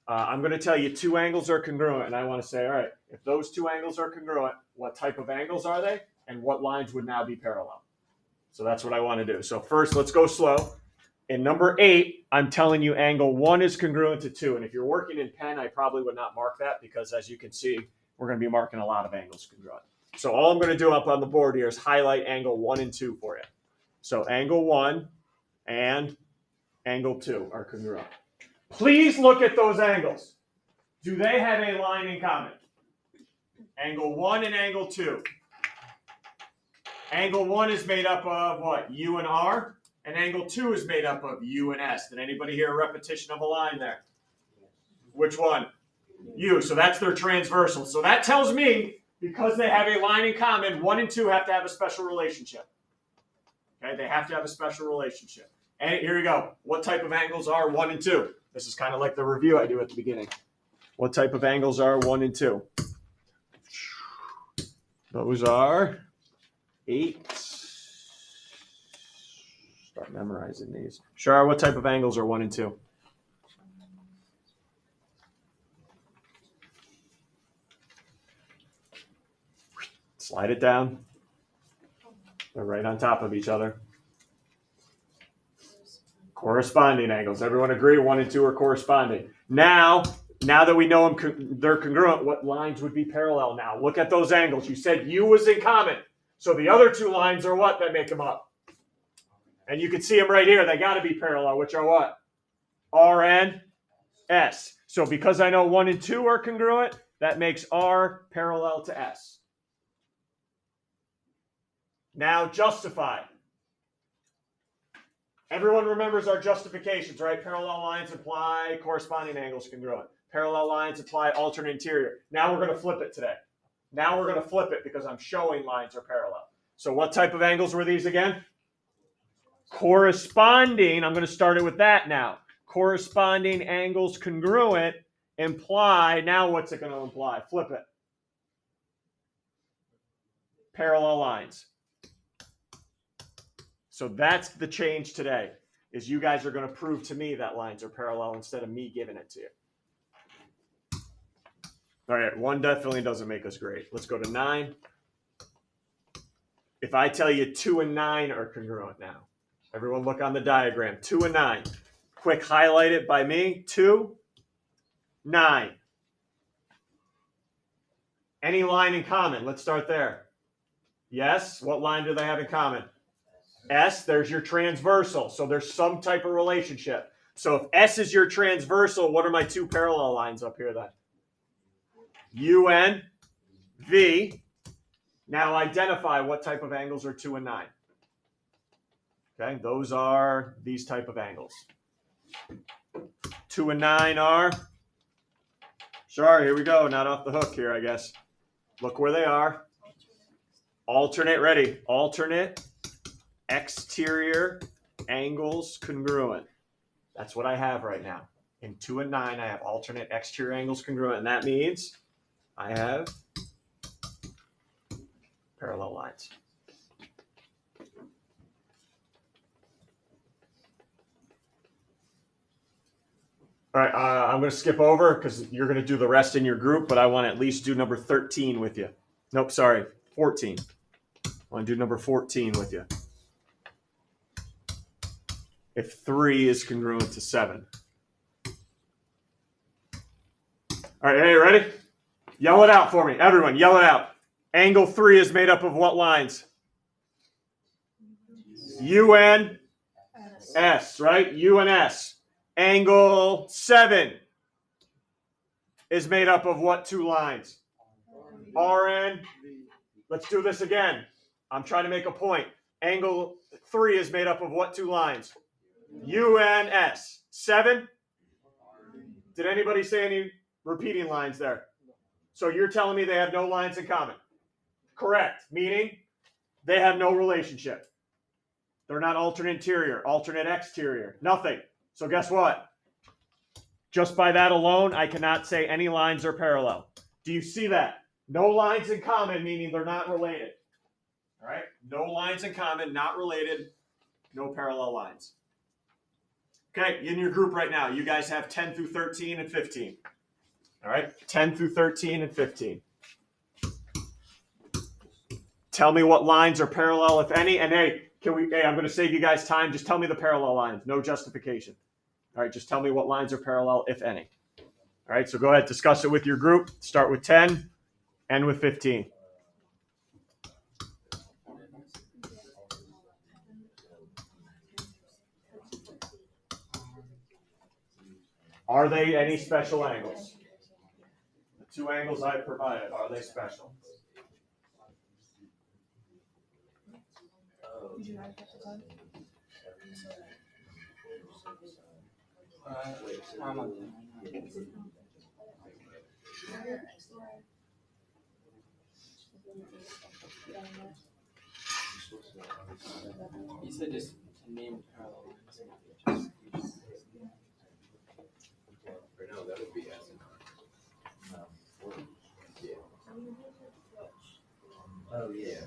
I'm going to tell you two angles are congruent, and I want to say, all right, if those two angles are congruent, what type of angles are they, and what lines would now be parallel? So that's what I want to do. So first, let's go slow. In number 8, I'm telling you angle 1 is congruent to 2. And if you're working in pen, I probably would not mark that because, as you can see, we're going to be marking a lot of angles congruent. So all I'm going to do up on the board here is highlight angle 1 and 2 for you. So angle 1 and angle 2 are congruent. Please look at those angles. Do they have a line in common? Angle 1 and angle 2. Angle 1 is made up of what? U and R. And angle 2 is made up of U and S. Did anybody hear a repetition of a line there? Which one? U. So that's their transversal. So that tells me, because they have a line in common, 1 and 2 have to have a special relationship. Okay, they have to have a special relationship. And here we go. What type of angles are 1 and 2? This is kind of like the review I do at the beginning. What type of angles are 1 and 2? Those are 8. Start memorizing these. Shar, what type of angles are 1 and 2? Slide it down. They're right on top of each other. Corresponding angles. Everyone agree 1 and 2 are corresponding. Now that we know they're congruent, what lines would be parallel now? Look at those angles. You said U was in common. So the other two lines are what that make them up? And you can see them right here. They got to be parallel, which are what? R and S. So because I know 1 and 2 are congruent, that makes R parallel to S. Now justify. Everyone remembers our justifications, right? Parallel lines imply corresponding angles congruent. Parallel lines imply alternate interior. Now we're going to flip it today. Now we're going to flip it because I'm showing lines are parallel. So what type of angles were these again? Corresponding, I'm going to start it with that now. Corresponding angles congruent imply, now what's it going to imply? Flip it. Parallel lines. So that's the change today, is you guys are going to prove to me that lines are parallel instead of me giving it to you. All right, 1 definitely doesn't make us great. Let's go to 9. If I tell you 2 and 9 are congruent now, everyone look on the diagram. 2 and 9. Quick highlight it by me. 2, 9. Any line in common? Let's start there. Yes. What line do they have in common? S. There's your transversal. So there's some type of relationship. So if S is your transversal, what are my two parallel lines up here then? U and V. Now identify what type of angles are 2 and 9. Okay, those are these type of angles. 2 and 9 are, sure, here we go, not off the hook here, I guess. Look where they are. Alternate, ready, alternate exterior angles congruent. That's what I have right now. In 2 and 9, I have alternate exterior angles congruent, and that means I have parallel lines. All right, I'm going to skip over because you're going to do the rest in your group, but I want to at least do number 13 with you. Nope, sorry, 14. I want to do number 14 with you. If 3 is congruent to 7. All right, hey, ready? Yell it out for me. Everyone, yell it out. Angle 3 is made up of what lines? U and S, right? U and S. Angle 7 is made up of what two lines? R and, let's do this again. I'm trying to make a point. Angle 3 is made up of what two lines? U and S. 7? Did anybody say any repeating lines there? So you're telling me they have no lines in common? Correct. Meaning they have no relationship. They're not alternate interior, alternate exterior, nothing. So guess what? Just by that alone, I cannot say any lines are parallel. Do you see that? No lines in common, meaning they're not related. All right? No lines in common, not related, no parallel lines. Okay, in your group right now, you guys have 10 through 13 and 15. All right, 10 through 13 and 15. Tell me what lines are parallel, if any. And hey, I'm going to save you guys time. Just tell me the parallel lines. No justification. All right, just tell me what lines are parallel, if any. All right, so go ahead, discuss it with your group. Start with 10, end with 15. Are they any special angles? The two angles I've provided, are they special? You said just name parallel lines. Right now, that would be S and R. Oh, yeah.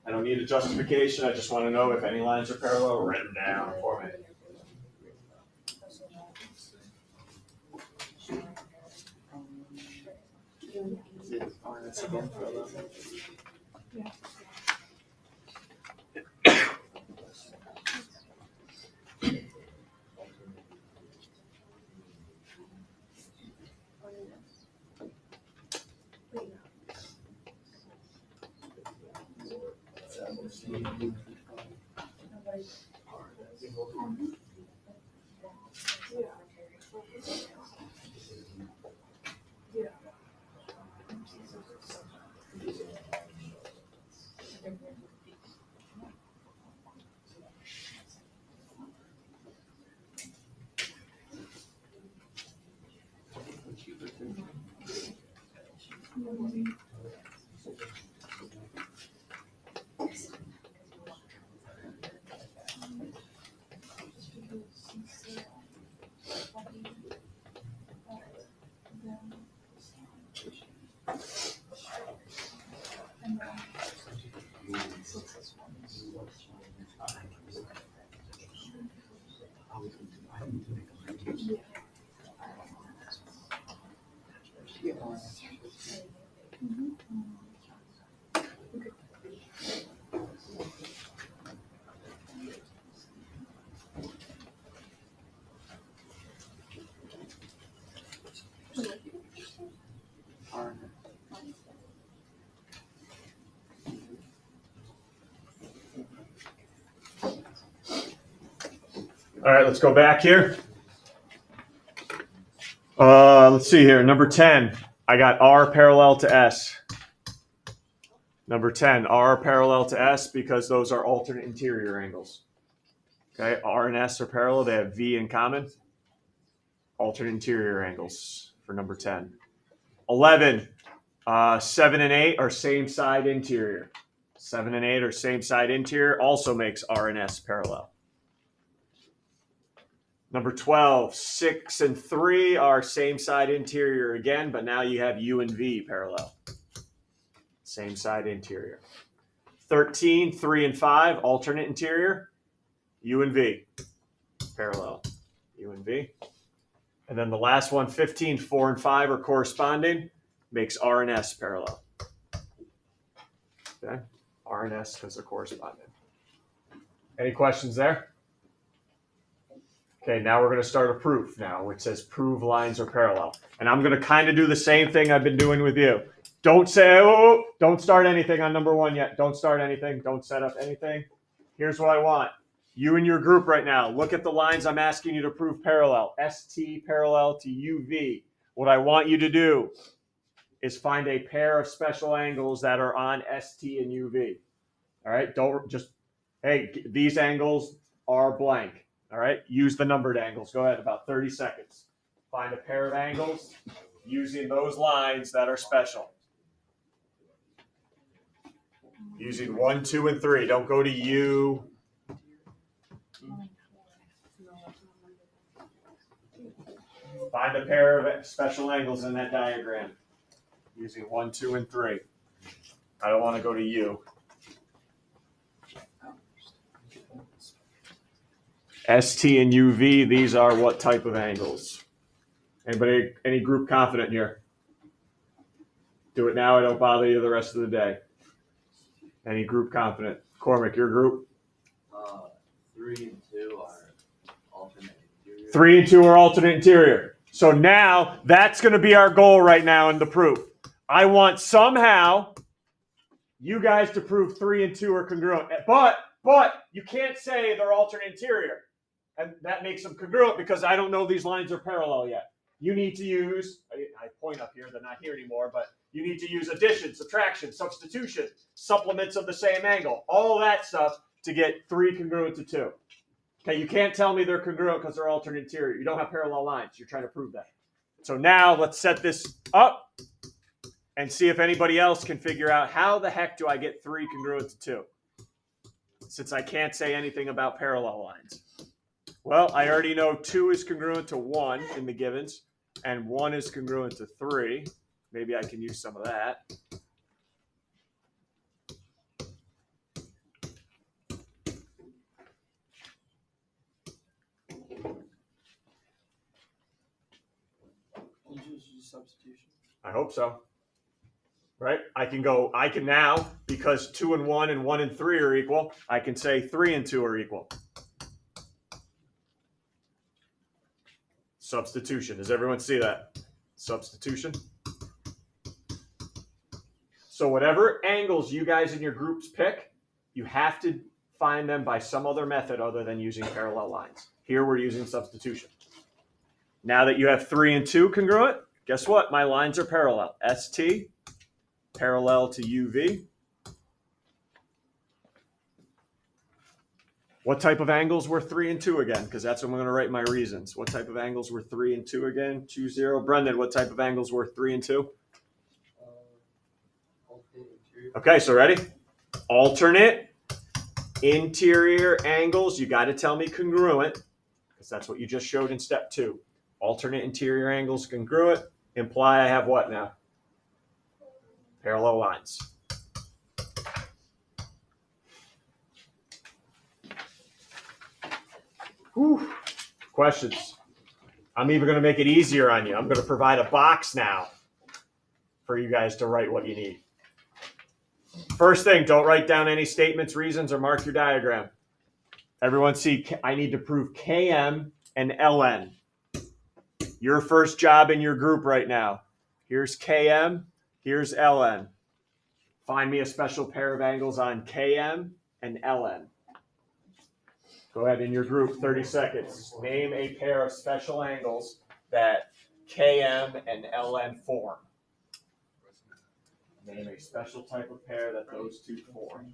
I don't need a justification. I just want to know if any lines are parallel. Write them down for me. RNS again parallel. All right, let's go back here. Let's see here. Number 10, I got R parallel to S. Number 10, R parallel to S because those are alternate interior angles. Okay, R and S are parallel. They have V in common. Alternate interior angles for number 10. 11, 7 and 8 are same side interior. 7 and 8 are same side interior. Also makes R and S parallel. Number 12, 6 and 3 are same side interior again, but now you have U and V parallel. Same side interior. 13, 3 and 5, alternate interior. U and V parallel. U and V. And then the last one, 15, 4 and 5 are corresponding. Makes R and S parallel. Okay? R and S because they're corresponding. Any questions there? Okay, now we're going to start a proof now, which says prove lines are parallel. And I'm going to kind of do the same thing I've been doing with you. Don't say, oh, don't start anything on number 1 yet. Don't start anything. Don't set up anything. Here's what I want. You and your group right now, look at the lines I'm asking you to prove parallel. ST parallel to UV. What I want you to do is find a pair of special angles that are on ST and UV. All right, don't just, hey, these angles are blank. All right, use the numbered angles. Go ahead, about 30 seconds. Find a pair of angles using those lines that are special. Using 1, 2, and 3. Don't go to U, Find a pair of special angles in that diagram using 1, 2, and 3. I don't want to go to U. ST and UV, these are what type of angles? Anybody, any group confident here? Do it now, I don't bother you the rest of the day. Any group confident? Cormac, your group? 3 and 2 are alternate interior. 3 and 2 are alternate interior. So now that's going to be our goal right now in the proof. I want somehow you guys to prove 3 and 2 are congruent. But you can't say they're alternate interior. And that makes them congruent because I don't know these lines are parallel yet. You need to use, I point up here, they're not here anymore, but you need to use addition, subtraction, substitution, supplements of the same angle, all that stuff to get 3 congruent to 2. Okay, you can't tell me they're congruent because they're alternate interior. You don't have parallel lines. You're trying to prove that. So now let's set this up and see if anybody else can figure out how the heck do I get 3 congruent to 2, since I can't say anything about parallel lines. Well, I already know 2 is congruent to 1 in the givens, and 1 is congruent to 3. Maybe I can use some of that. You just use substitution. I hope so. Right? I can now, because 2 and 1 and 1 and 3 are equal, I can say 3 and 2 are equal. Substitution. Does everyone see that? Substitution. So whatever angles you guys in your groups pick, you have to find them by some other method other than using parallel lines. Here we're using substitution. Now that you have 3 and 2 congruent, guess what? My lines are parallel. ST, parallel to UV. What type of angles were 3 and 2 again? Because that's when I'm going to write my reasons. What type of angles were 3 and 2 again? 2, 0. Brendan, what type of angles were 3 and 2? Alternate interior. Okay, so ready? Alternate interior angles. You got to tell me congruent, because that's what you just showed in step 2. Alternate interior angles congruent imply I have what now? Parallel lines. Whew. Questions? I'm even going to make it easier on you. I'm going to provide a box now for you guys to write what you need. First thing, don't write down any statements, reasons, or mark your diagram. Everyone see, I need to prove Km and Ln. Your first job in your group right now. Here's Km, here's Ln. Find me a special pair of angles on Km and Ln. Go ahead in your group, 30 seconds. Name a pair of special angles that Km and Ln form. Name a special type of pair that those two form.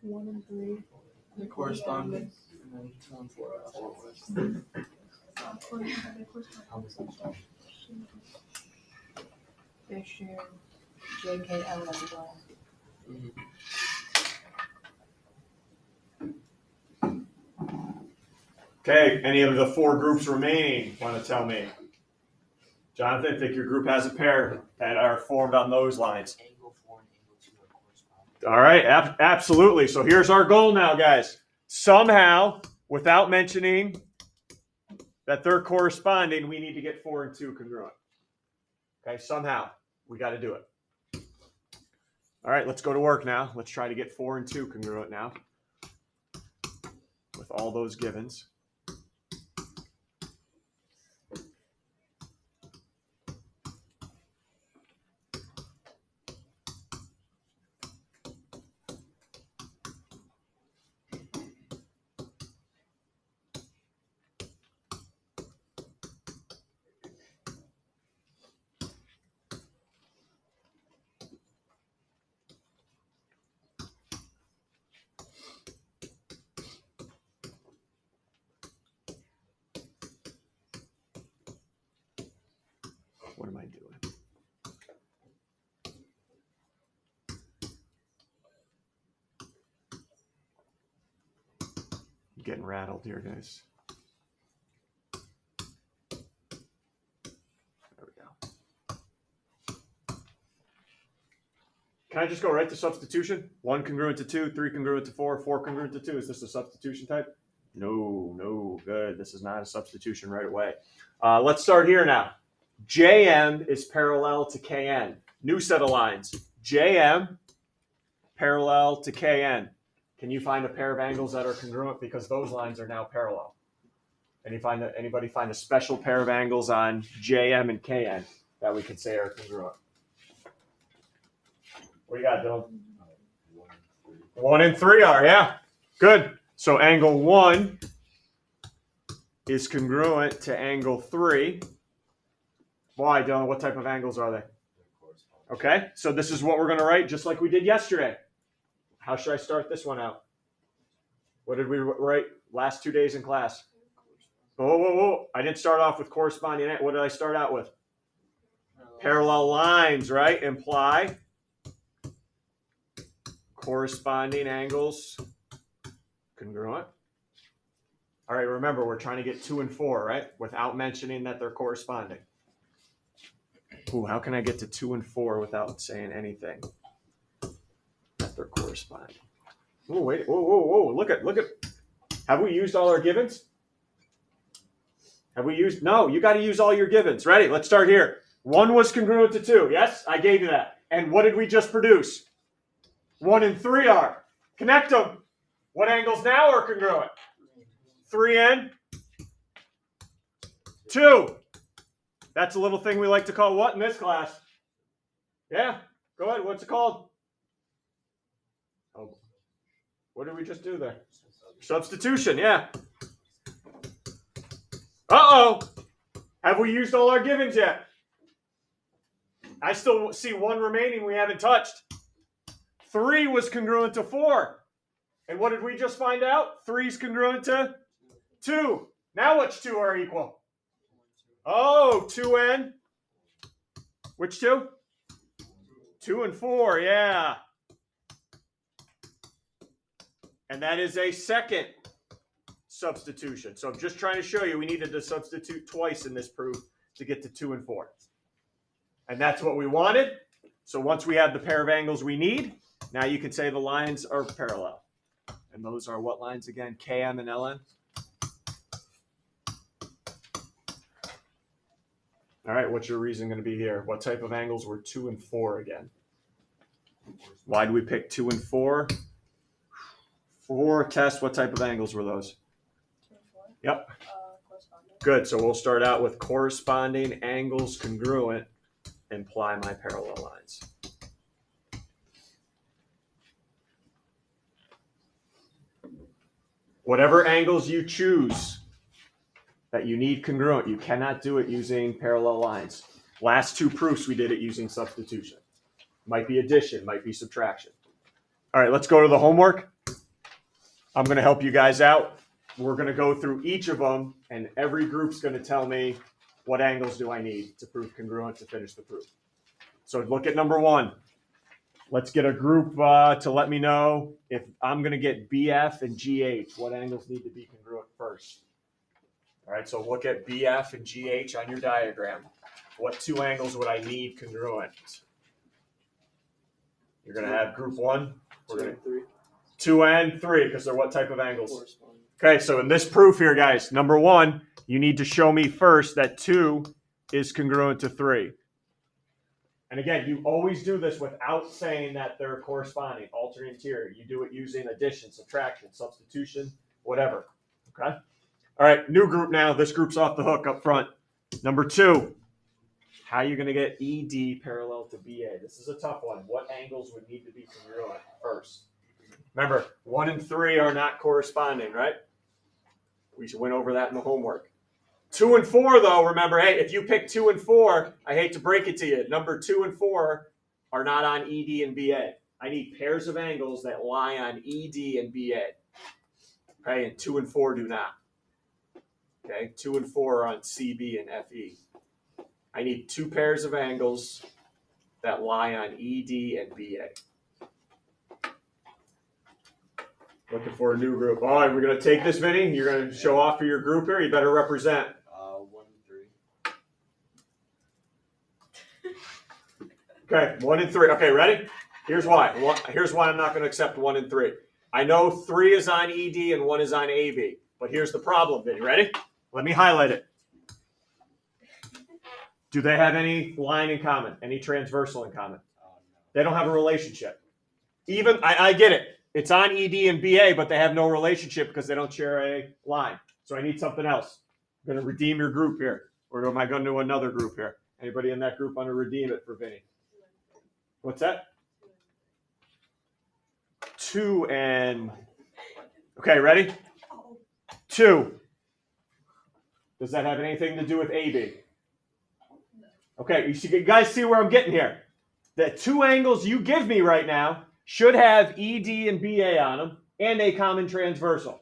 One and three. The corresponding. And then 2 and 4 They share JKL as well. Okay, any of the 4 groups remaining want to tell me? Jonathan, think your group has a pair that are formed on those lines? Angle 4 and angle 2 are corresponding. All right, absolutely. So here's our goal now, guys. Somehow, without mentioning that they're corresponding, we need to get 4 and 2 congruent. Okay, somehow. We got to do it. All right, let's go to work now. Let's try to get 4 and 2 congruent now with all those givens. What am I doing? getting rattled here, guys. There we go. Can I just go right to substitution? 1 congruent to 2, 3 congruent to 4, 4 congruent to 2. Is this a substitution type? No, good. This is not a substitution right away. Let's start here now. JM is parallel to KN. New set of lines. JM parallel to KN. Can you find a pair of angles that are congruent? Because those lines are now parallel. Anybody find a special pair of angles on JM and KN that we could say are congruent? What do you got, Dylan? 1 and 3 are, yeah. Good. So angle 1 is congruent to angle 3. Why, Dylan? What type of angles are they? Okay, so this is what we're going to write just like we did yesterday. How should I start this one out? What did we write last 2 days in class? Whoa. I didn't start off with corresponding. What did I start out with? Parallel lines, right? Imply corresponding angles congruent. All right, remember, we're trying to get 2 and 4, right? Without mentioning that they're corresponding. Ooh, how can I get to 2 and 4 without saying anything that they're corresponding? Oh, wait, whoa. Look at. Have we used all our givens? Have we used? No, you got to use all your givens. Ready? Let's start here. 1 was congruent to 2. Yes, I gave you that. And what did we just produce? 1 and 3 are. Connect them. What angles now are congruent? 3 and 2. That's a little thing we like to call what in this class? Yeah, go ahead. What's it called? Oh, what did we just do there? Substitution, yeah. Uh-oh. Have we used all our givens yet? I still see 1 remaining we haven't touched. 3 was congruent to 4. And what did we just find out? 3 is congruent to 2. Now which 2 are equal? Oh, 2 and? Which 2? 2 and 4, yeah. And that is a second substitution. So I'm just trying to show you we needed to substitute twice in this proof to get to 2 and 4. And that's what we wanted. So once we have the pair of angles we need, now you can say the lines are parallel. And those are what lines again? KM and LN? All right, what's your reason going to be here? What type of angles were 2 and 4 again? Why do we pick 2 and 4? For test, what type of angles were those? 2 and 4. Yep. Corresponding. Good, so we'll start out with corresponding angles congruent, imply my parallel lines. Whatever angles you choose that you need congruent, you cannot do it using parallel lines. Last 2 proofs we did it using substitution. Might be addition, might be subtraction. All right, let's go to the homework. I'm going to help you guys out. We're going to go through each of them, and every group's going to tell me what angles do I need to prove congruent to finish the proof. So look at number 1. Let's get a group to let me know if I'm going to get BF and GH, what angles need to be congruent first. All right, so look at BF and GH on your diagram. What 2 angles would I need congruent? You're going to have group 1. We're 2 going and 3. 2 and 3, because they're what type of angles? Corresponding. Okay, so in this proof here, guys, number 1, you need to show me first that 2 is congruent to 3. And again, you always do this without saying that they're corresponding, alternate interior. You do it using addition, subtraction, substitution, whatever. Okay? All right, new group now. This group's off the hook up front. Number 2, how are you going to get ED parallel to BA? This is a tough one. What angles would need to be congruent first? Remember, 1 and 3 are not corresponding, right? We should went over that in the homework. 2 and 4, though, remember, hey, if you pick 2 and 4, I hate to break it to you, number 2 and 4 are not on ED and BA. I need pairs of angles that lie on ED and BA. Okay, and 2 and 4 do not. Okay, 2 and 4 are on CB and FE. I need 2 pairs of angles that lie on ED and BA. Looking for a new group. All right, we're going to take this, Vinny. You're going to show off for your group here. You better represent. 1 and 3. Okay, 1 and 3. Okay, ready? Here's why. Here's why I'm not going to accept 1 and 3. I know 3 is on ED and 1 is on AB. But here's the problem, Vinny. Ready? Let me highlight it. Do they have any line in common? Any transversal in common? They don't have a relationship. Even, I get it. It's on ED and BA, but they have no relationship because they don't share a line. So I need something else. I'm going to redeem your group here. Or am I going to do another group here? Anybody in that group want to redeem it for Vinny? What's that? 2 and... Okay, ready? 2. Does that have anything to do with AB? Okay, you guys see where I'm getting here. The 2 angles you give me right now should have ED and BA on them and a common transversal.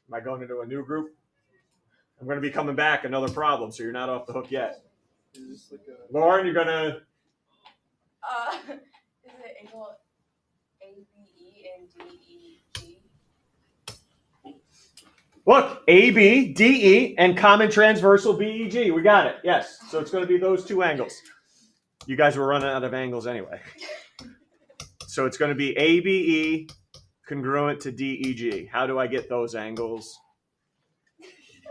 Am I going into a new group? I'm going to be coming back, another problem, so you're not off the hook yet. Lauren, you're going to... Is it angle ABE and DEG? Look, AB, DE, and common transversal BEG. We got it. Yes. So it's going to be those 2 angles. You guys were running out of angles anyway. So it's going to be ABE congruent to DEG. How do I get those angles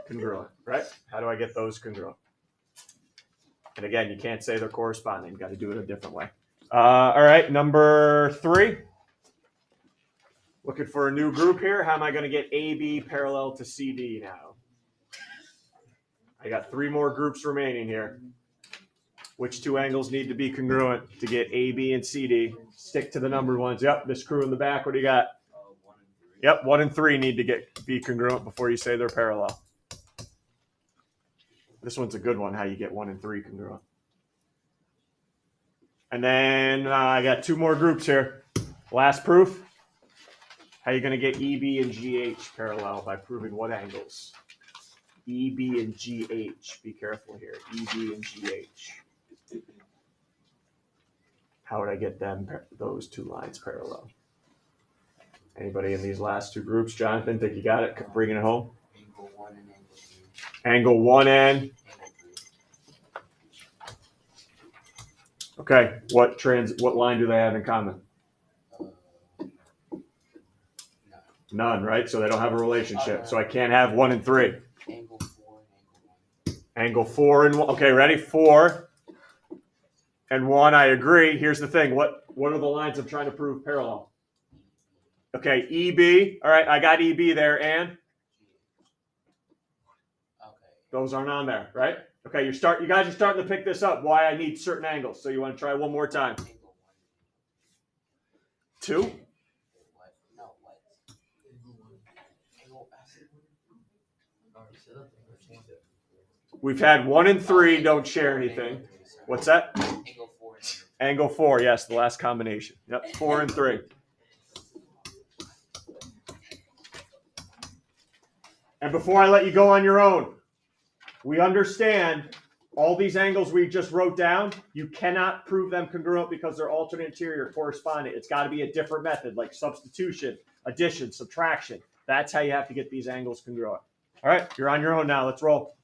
congruent, right? How do I get those congruent? And again, you can't say they're corresponding. You've got to do it a different way. All right, number 3. Looking for a new group here. How am I going to get AB parallel to CD now? I got 3 more groups remaining here. Which 2 angles need to be congruent to get AB and CD? Stick to the numbered ones. Yep, this crew in the back. What do you got? 1 and 3. Yep, 1 and 3 need to be congruent before you say they're parallel. This one's a good one, how you get 1 and 3 congruent. And then I got 2 more groups here. Last proof. How are you going to get EB and GH parallel by proving what angles? EB and GH. Be careful here. EB and GH. How would I get them, those 2 lines parallel? Anybody in these last 2 groups? Jonathan, think you got it? Bringing it home? Angle 1 and angle 3. Angle 1 and? Angle 3. Okay. What line do they have in common? None, right? So they don't have a relationship. So I can't have 1 and 3. Angle 4 and angle 1. Angle 4 and 1. Okay, ready? 4 and 1. I agree. Here's the thing. What are the lines I'm trying to prove parallel? Okay, EB. All right, I got EB there, and Okay. those aren't on there, right? Okay, you guys are starting to pick this up. Why I need certain angles. So you want to try one more time? Angle 2. What? No, what? Angle We've had 1 and 3 don't share anything. What's that? Angle 4 and Angle 4, yes, the last combination. Yep, 4 and 3. And before I let you go on your own, we understand all these angles we just wrote down, you cannot prove them congruent because they're alternate interior corresponding. It's got to be a different method like substitution, addition, subtraction. That's how you have to get these angles congruent. All right, you're on your own now. Let's roll.